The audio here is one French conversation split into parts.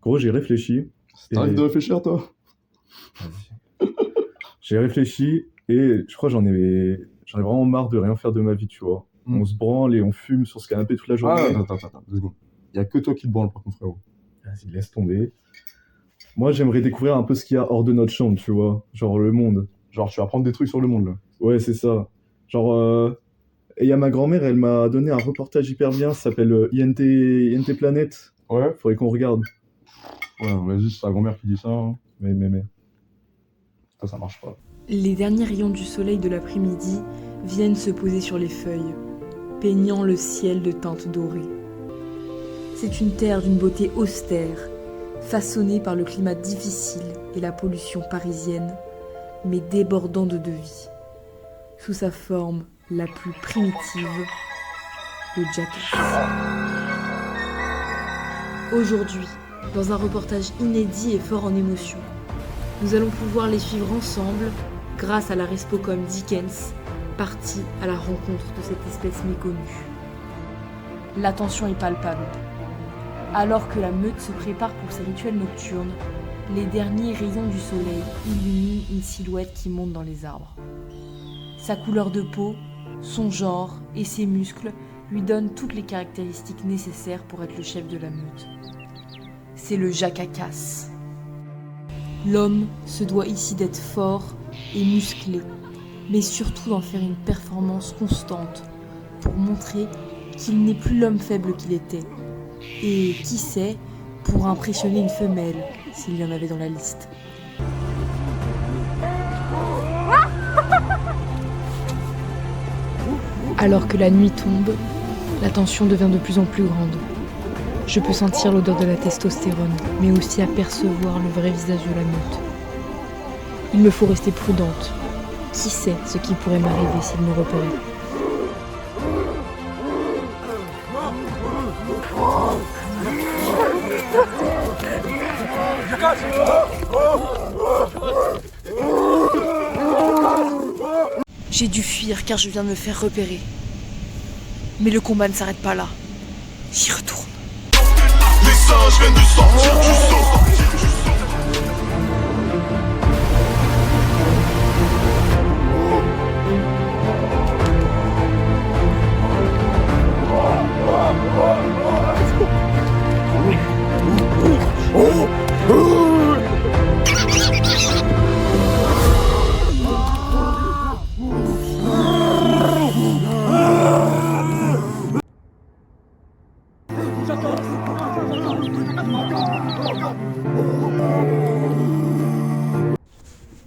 Gros, j'ai réfléchi. T'arrêtes de réfléchir, toi? Vas-y. J'ai réfléchi et je crois que j'en ai vraiment marre de rien faire de ma vie, tu vois. On se branle et on fume sur ce canapé toute la journée. Attends, 2 secondes. Y a que toi qui te branle, par contre, frérot. Vas-y, laisse tomber. Moi, j'aimerais découvrir un peu ce qu'il y a hors de notre chambre, tu vois. Genre le monde. Genre, tu vas apprendre des trucs sur le monde, là. Ouais, c'est ça. Genre, et il y a ma grand-mère, elle m'a donné un reportage hyper bien, ça s'appelle INT Planet. Ouais? Faudrait qu'on regarde. Ouais, vas-y, c'est ta grand-mère qui dit ça. Hein. Mais. Ça marche pas. Les derniers rayons du soleil de l'après-midi viennent se poser sur les feuilles, peignant le ciel de teintes dorées. C'est une terre d'une beauté austère, façonnée par le climat difficile et la pollution parisienne, mais débordant de vie. Sous sa forme la plus primitive, le jackass. Aujourd'hui, dans un reportage inédit et fort en émotion, nous allons pouvoir les suivre ensemble grâce à la respo comme Dickens, parti à la rencontre de cette espèce méconnue. La tension est palpable. Alors que la meute se prépare pour ses rituels nocturnes, les derniers rayons du soleil illuminent une silhouette qui monte dans les arbres. Sa couleur de peau, son genre et ses muscles lui donnent toutes les caractéristiques nécessaires pour être le chef de la meute. C'est le Jackass. L'homme se doit ici d'être fort et musclé, mais surtout d'en faire une performance constante pour montrer qu'il n'est plus l'homme faible qu'il était. Et qui sait, pour impressionner une femelle, s'il y en avait dans la liste. Alors que la nuit tombe, la tension devient de plus en plus grande. Je peux sentir l'odeur de la testostérone, mais aussi apercevoir le vrai visage de la meute. Il me faut rester prudente. Qui sait ce qui pourrait m'arriver s'il me repérait? J'ai dû fuir car je viens de me faire repérer. Mais le combat ne s'arrête pas là. J'y retourne. Les singes viennent de sortir du zoo.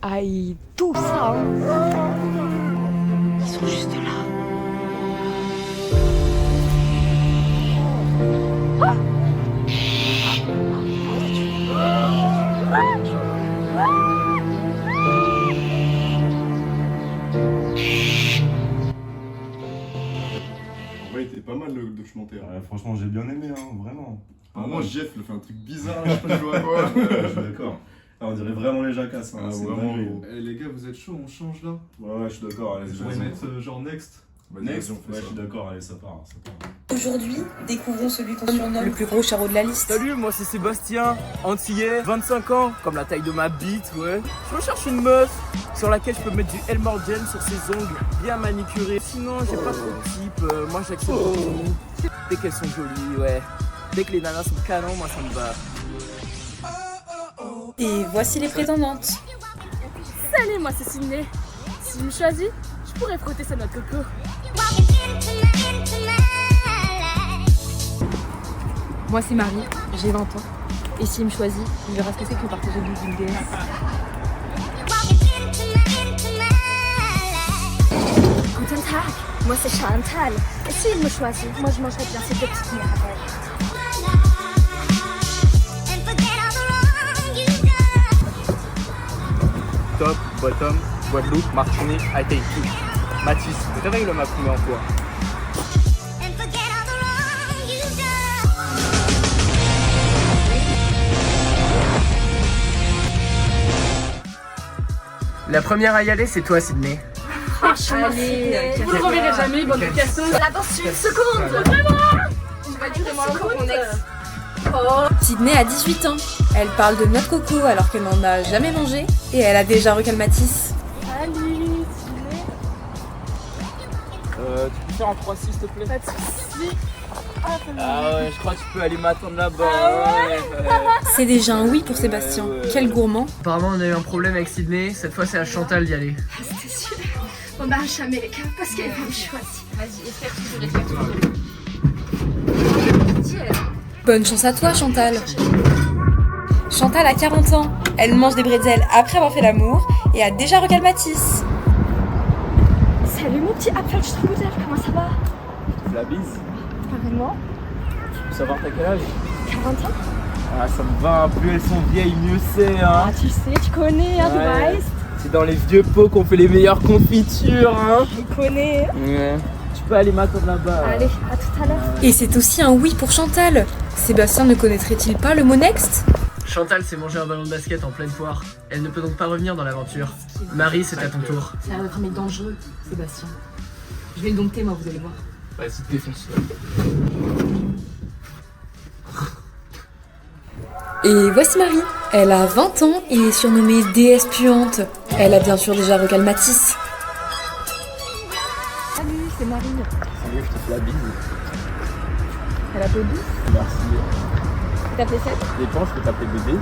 Aïe, tout ça, hein. Ils sont juste là. Ouais, il était pas mal le documentaire. Ouais, franchement, j'ai bien aimé, hein, vraiment. À un moment, Jeff, il a fait un truc bizarre, là, je sais pas jouer à quoi. Je suis d'accord. Ah, on dirait vraiment les jacasses. Hein, Ah, c'est vraiment, dingue. gros. Eh les gars, vous êtes chaud, on change là? Ouais, je suis d'accord. Allez, Je vais vas-y. mettre genre next. Vas-y, Next. vas-y, on fait Ouais, ça. je suis d'accord. Allez, ça part. Aujourd'hui, découvrons celui qu'on surnomme le plus gros charreau de la liste. Salut, moi c'est Sébastien, antillais, 25 ans, comme la taille de ma bite, ouais. Je recherche une meuf sur laquelle je peux mettre du Elmore James sur ses ongles, bien manicurés. Sinon, j'ai pas trop de type, moi j'accepte tout. Dès qu'elles sont jolies, ouais. Dès que les nanas sont canons, moi ça me va. Et voici les prétendantes. Salut, moi c'est Sydney. Si je me choisis, je pourrais frotter sa noix de coco. Moi c'est Marie, j'ai 20 ans. Et s'il me choisit, il verra ce que c'est que partager d'une DS. Guten Tag, moi c'est Chantal. Et s'il me choisit, moi je mangerai bien ces deux petites mirabelles. Top, bottom, Guadeloupe, Martinique, I take two. Mathis, réveille le macumé en toi. La première à y aller, c'est toi, Sydney. Allez, vous le reverrez jamais, bande de cassos. Là, dans une seconde, vraiment. Tu vas durer moins longtemps, mon ex. Sydney a 18 ans. Elle parle de noix de coco alors qu'elle n'en a jamais mangé et elle a déjà recal Matisse. Salut, Sydney. Tu peux faire en 3-6 s'il te plaît? Pas de soucis. Ah ouais, je crois que tu peux aller m'attendre là-bas. C'est déjà un oui pour Sébastien. Quel gourmand. Apparemment on a eu un problème avec Sydney, cette fois c'est à Chantal d'y aller. Ah, c'était sûr. Bon bah jamais les gars, parce qu'elle va me choisir. Vas-y, espère toujours. Bonne chance à toi Chantal. Chantal a 40 ans. Elle mange des bretzels après avoir fait l'amour et a déjà recal Matisse. Salut mon petit Apfelstrudel, comment ça va? La bise. Carrément. Tu veux savoir t'as quel âge? 40 ans. Ah ça me va, plus elles sont vieilles, mieux c'est hein. Ah tu sais, tu connais hein, Ouais. Device. C'est dans les vieux pots qu'on fait les meilleures confitures hein. Je connais. Ouais. Tu peux aller m'attendre là-bas. Allez, à tout à l'heure. Et c'est aussi un oui pour Chantal. Sébastien ne connaîtrait-il pas le mot next? Chantal s'est mangé un ballon de basket en pleine foire. Elle ne peut donc pas revenir dans l'aventure. Marie, c'est à ton tour. Ça va vraiment dangereux, Sébastien. Je vais le dompter, moi, vous allez voir. Vas-y, défonce. Et voici Marie. Elle a 20 ans et est surnommée déesse puante. Elle a bien sûr déjà recal Matisse. Salut, c'est Marine. Salut, je te fais la bise. Elle a peau douce. Merci. Tu t'appelais Seb? Dépend, je peux t'appeler bébé.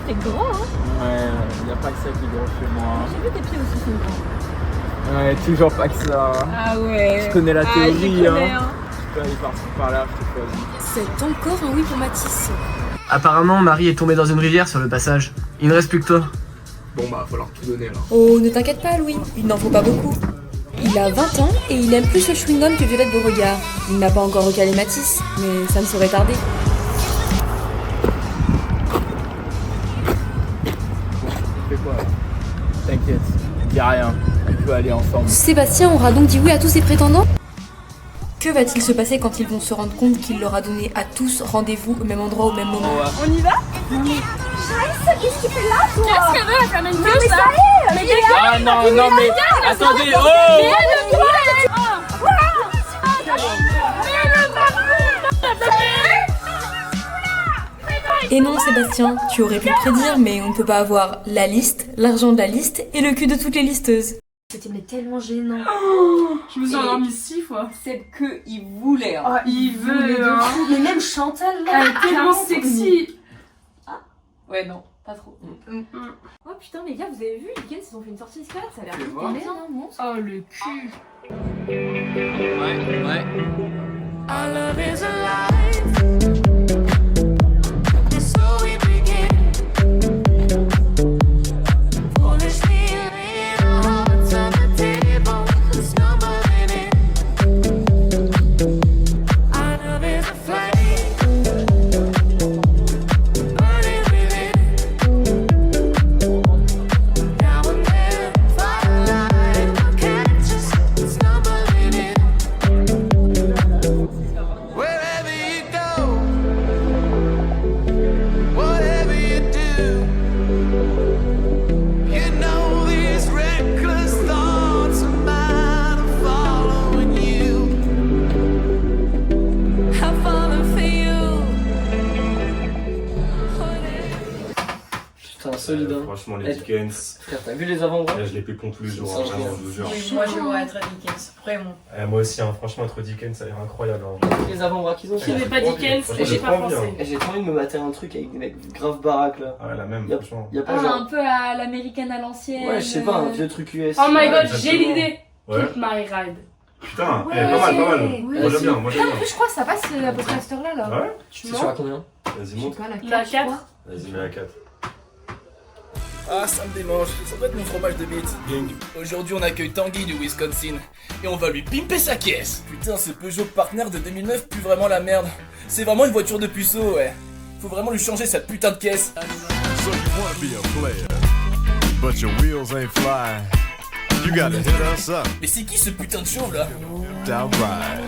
T'es grand hein? Ouais, y a pas que ça qui est gros chez moi. J'ai vu tes pieds aussi sont grands. Ouais, toujours pas que ça. Ah ouais. Je connais la théorie hein. Tu peux aller par là, je te choisis. C'est encore un oui pour Matisse. Apparemment, Marie est tombée dans une rivière sur le passage. Il ne reste plus que toi. Bon bah, falloir tout donner là. Oh, ne t'inquiète pas Louis, il n'en faut pas beaucoup. Il a 20 ans et il aime plus le chewing-gum que Violette Beauregard. Il n'a pas encore recalé Matisse, mais ça ne saurait tarder. Fais quoi là? T'inquiète, dis rien. On peut aller ensemble. Sébastien aura donc dit oui à tous ses prétendants? Que va-t-il se passer quand ils vont se rendre compte qu'il leur a donné à tous rendez-vous au même endroit au même moment? On y va? Scheiße, qu'est-ce qu'il fait là toi? Qu'est-ce qu'elle veut? Elle fait même Ah non, non mais attendez, oh! Et non Sébastien, tu aurais pu le prédire, mais on ne peut pas avoir la liste, l'argent de la liste et le cul de toutes les listeuses. C'était tellement gênant. Je me suis endormie 6 fois. C'est que il voulait. Hein. Ah, il veut, hein. Mais même Chantal, là, Elle est tellement sexy. Ouais, non, pas trop. Oh putain, les gars, vous avez vu, les Dickens, ils ont fait une sortie scolaire, ça a l'air voir. bien, non? Oh, le cul. Ouais. Putain, solide hein. Franchement, les Dickens. Frère, t'as vu les avant-bras? Là, je les pécon tous les jours, Ça, hein, vraiment, je vous jure. Oui, moi, j'aimerais être à Dickens, vraiment. Moi aussi, hein, franchement, être Dickens, ça a l'air incroyable. Hein. Les avant-bras qu'ils ont. Qui n'est pas Dickens, Franchement, et j'ai pas envie, pensé. hein. Et j'ai trop envie de me mater un truc avec des mecs grave baraques là. Ah, la même, Y'a franchement. pas genre. Un peu à l'américaine à l'ancienne. Ouais, je sais pas, un vieux truc US. Oh my god, exactement. j'ai l'idée. Ouais. Toute my ride. Putain, Ouais, pas mal, pas mal. ouais. Moi, j'aime bien, moi, j'aime En bien. plus, je crois que ça passe à peu près à cette heure-là. Là. Ouais? Tu C'est sur à mens? combien? Vas-y, Je sais monte. pas, la 4. La 4. Vas-y, mets la 4. Ah, ça me démange, ça doit être mon fromage de bite. Aujourd'hui, on accueille Tanguy du Wisconsin et on va lui pimper sa caisse. Putain, ce Peugeot Partner de 2009 pue vraiment la merde. C'est vraiment une voiture de puceau, ouais. Faut vraiment lui changer sa putain de caisse. So you wanna be a player, but your wheels ain't flying. You gotta hit us up. Mais c'est qui ce putain de chauve là? Down right.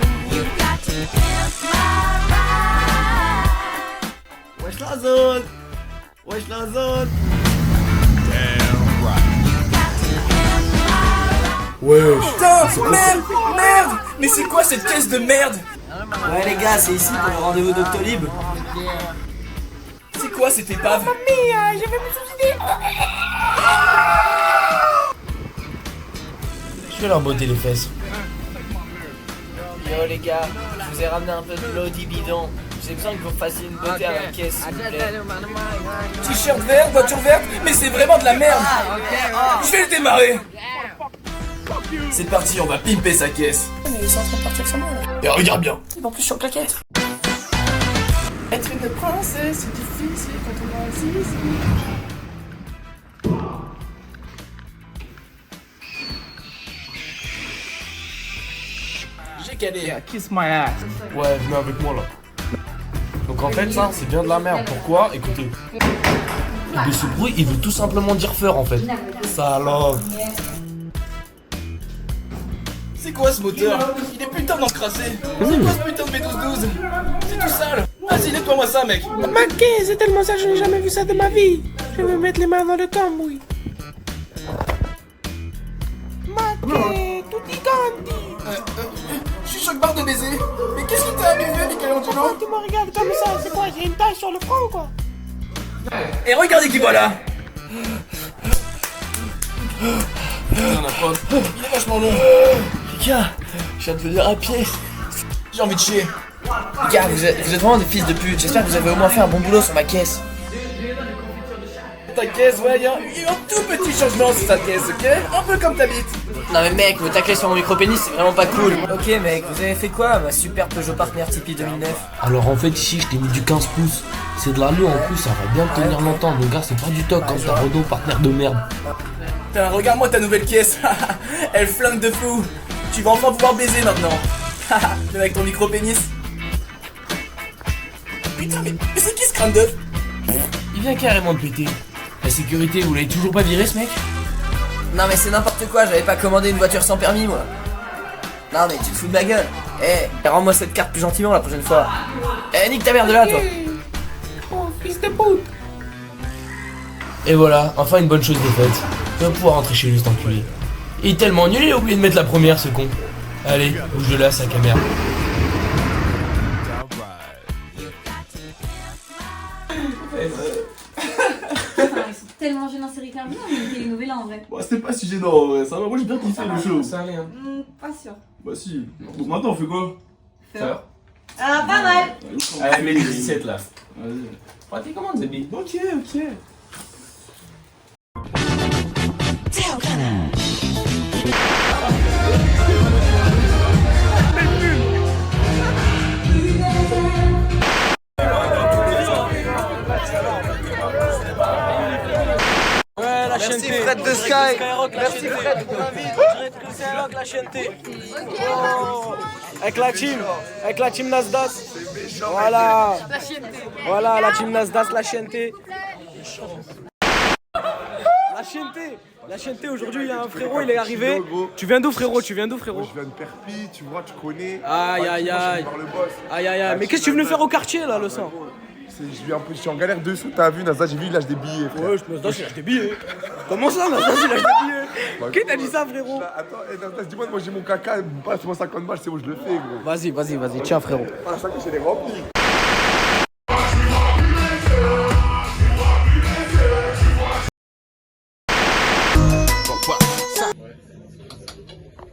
Wesh la zone! Wesh la zone! Damn right. Ouais. Putain, merde! Mais c'est quoi cette caisse de merde? Ouais les gars, c'est ici pour le rendez-vous Doctolib. C'est quoi cette épave? Mamie, je vais me suicider. Je vais leur botter les fesses. Yo les gars, je vous ai ramené un peu de l'eau du bidon. J'ai besoin que vous fassiez une beauté à la caisse, s'il vous plaît. T-shirt vert, voiture verte, mais c'est vraiment de la merde. Je vais le démarrer. C'est parti, on va pimper sa caisse. Mais ils sont en train de partir sans moi là. Et regarde bien. En plus je suis en claquette. Être une princesse, c'est difficile quand on a un zizi. J'ai calé. Kiss my ass. Ouais, venez avec moi là. Donc en fait, ça, c'est bien de la merde. Pourquoi? Écoutez. Et de ce bruit, il veut tout simplement dire feur en fait. Ça alors. C'est quoi ce moteur? Il est putain d'encrassé. C'est quoi ce putain de B1212? C'est tout sale. Vas-y, nettoie-moi ça, mec. Maquet, c'est tellement ça, je n'ai jamais vu ça de ma vie. Je vais me mettre les mains dans le cambouis. Maquet, tutti quanti. Je suis choc-barre de baiser. Mais qu'est-ce qui t'est arrivé, Michelangelo? Tu me regardes comme ça, c'est quoi? J'ai une tache sur le front ou quoi? Et regardez qui voilà. Putain, la pote. Il est vachement long. Les gars, je viens de venir à pied. J'ai envie de chier. Les gars, vous êtes vraiment des fils de pute. J'espère que vous avez au moins fait un bon boulot sur ma caisse. Ta caisse, ouais, il y a un tout petit changement sur ta caisse, ok? Un peu comme ta bite. Non mais mec, me tacler sur mon micro-pénis, c'est vraiment pas cool. Ok mec, vous avez fait quoi, ma super Peugeot Partner Tipeee 2009? Alors en fait ici je t'ai mis du 15 pouces. C'est de l'allure en plus, ça va bien te tenir longtemps. Donc gars, c'est pas du toc quand t'as Renault partenaire de merde. Putain, regarde-moi ta nouvelle caisse. Elle flingue de fou. Tu vas enfin pouvoir baiser maintenant. Mais avec ton micro-pénis. Putain, mais c'est qui ce crâne d'œuf? Il vient carrément de péter. La sécurité, vous l'avez toujours pas viré ce mec? Non mais c'est n'importe quoi, j'avais pas commandé une voiture sans permis moi. Non mais tu te fous de ma gueule. Eh, rends-moi cette carte plus gentiment la prochaine fois. Eh, nique ta mère de là toi. Oh fils de pute. Et voilà, enfin une bonne chose de faite. Tu vas pouvoir rentrer chez lui cet enculé. Il est tellement nul, il a oublié de mettre la première ce con. Allez, bouge de là, sac à merde. Ils sont tellement gênants en série carbone, on a les nouvelles en vrai. Bah, c'était pas si gênant en vrai, ça va. Moi j'ai bien kiffé le show. Ça allait, hein. Pas sûr. Bah si. Donc maintenant on fait quoi? Faire. Ah, pas mal. Allez, mets les 17 là. Vas-y. Prends tes commandes, Zabi. Ok, ok. Merci Fred de Sky. Merci Fred pour l'invite. Skyrock la chienneté. Avec la team Nasdaq. Voilà. Voilà la team Nasdaq, la chienneté. La chienneté, aujourd'hui il y a un frérot, il est arrivé. Tu viens d'où frérot? Je viens de Perpi, tu vois, tu connais. Aïe aïe aïe. Aïe aïe aïe. Mais qu'est-ce que tu es venu faire au quartier là, le sang? Je suis en galère dessous, t'as vu, Nasdaq, j'ai vu, il lâche des billets, frère. Ouais, Nasdaq, il lâche des billets. Comment ça, Nasdaq, il lâche des billets? Qui t'a dit ça, frérot? Attends, Nasdaq, dis-moi, moi j'ai mon caca, passe-moi 50 balles, c'est bon, je le fais, gros. Vas-y, tiens, frérot. Ah, ça, c'est les remplis.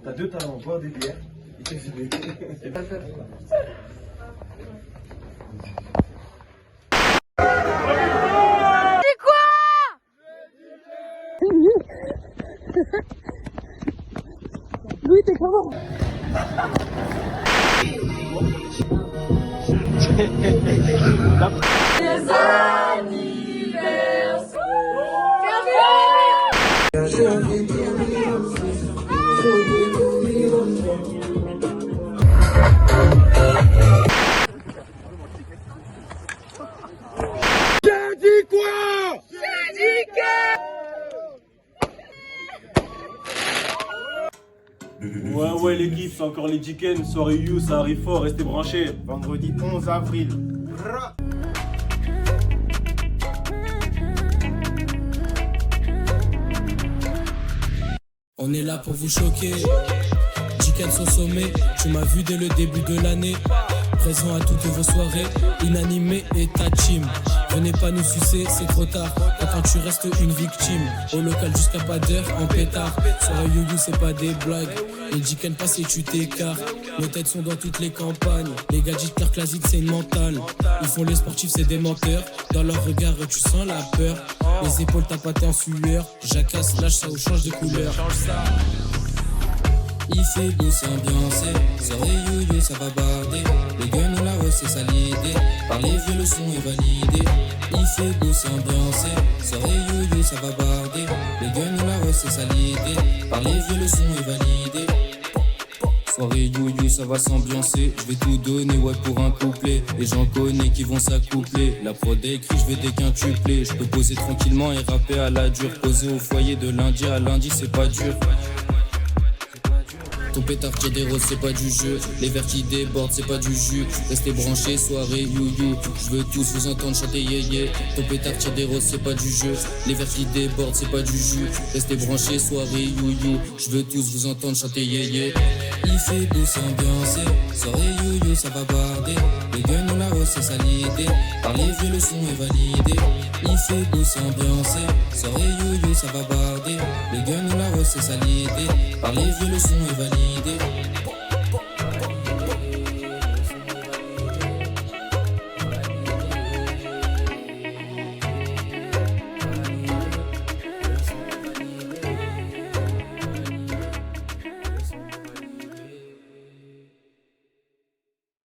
T'as deux talents, boire des bières et t'exhiber. Et pas le faire. C'est quoi? Louis, t'es comment? J'ai dit quoi? J'ai dit que... Ouais l'équipe, c'est encore les Dickens, soirée You, ça arrive fort, restez branchés. Vendredi 11 avril. On est là pour vous choquer. Dickens au sommet, tu m'as vu dès le début de l'année. présent à toutes vos soirées, inanimé et ta team. Venez pas nous sucer, c'est trop tard. Quand tu restes une victime, au local jusqu'à pas d'heure, en pétard. Soirée you c'est pas des blagues. Les Dickens passent et tu t'écartes. Nos têtes sont dans toutes les campagnes. Les gadgeteurs classiques c'est une mentale. Ils font les sportifs c'est des menteurs. Dans leur regard tu sens la peur. Les épaules tapatées en sueur. Jacasse, lâche ça ou change de couleur. Il fait beau, c'est ambiancé. Soirée you ça va barder. Les guns on la hausse, c'est ça l'idée. Par les vieux le son est validé. Il fait beau, c'est ambiancé. Soirée you ça va barder. Les guns on la hausse, c'est ça l'idée. Par les vieux le son est validé. Soirée you ça va s'ambiancer. Je vais tout donner ouais pour un couplet. Les gens connaissent qui vont s'accoupler. La prod est écrit, je vais déquintupler. Je peux poser tranquillement et rapper à la dure. Poser au foyer de lundi à lundi c'est pas dur. Ton pétard tire des roses, c'est pas du jeu. Les verres qui débordent, c'est pas du jus. Restez branchés, soirée you. Je veux tous vous entendre chanter yeah. Ton pétard tire des roses, c'est pas du jeu. Les verres qui débordent, c'est pas du jus. Restez branchés, soirée you. Je veux tous vous entendre chanter yeah. Il fait beau, c'est ambiancé. Soirée you, ça va barder. Les guns on la hausse, c'est ça l'idée. Par les vieux, le son est validé. Il fait beau, c'est ambiancé. Soirée you, ça va barder. Les guns on la hausse, c'est ça l'idée. Par les vieux, le son est validé.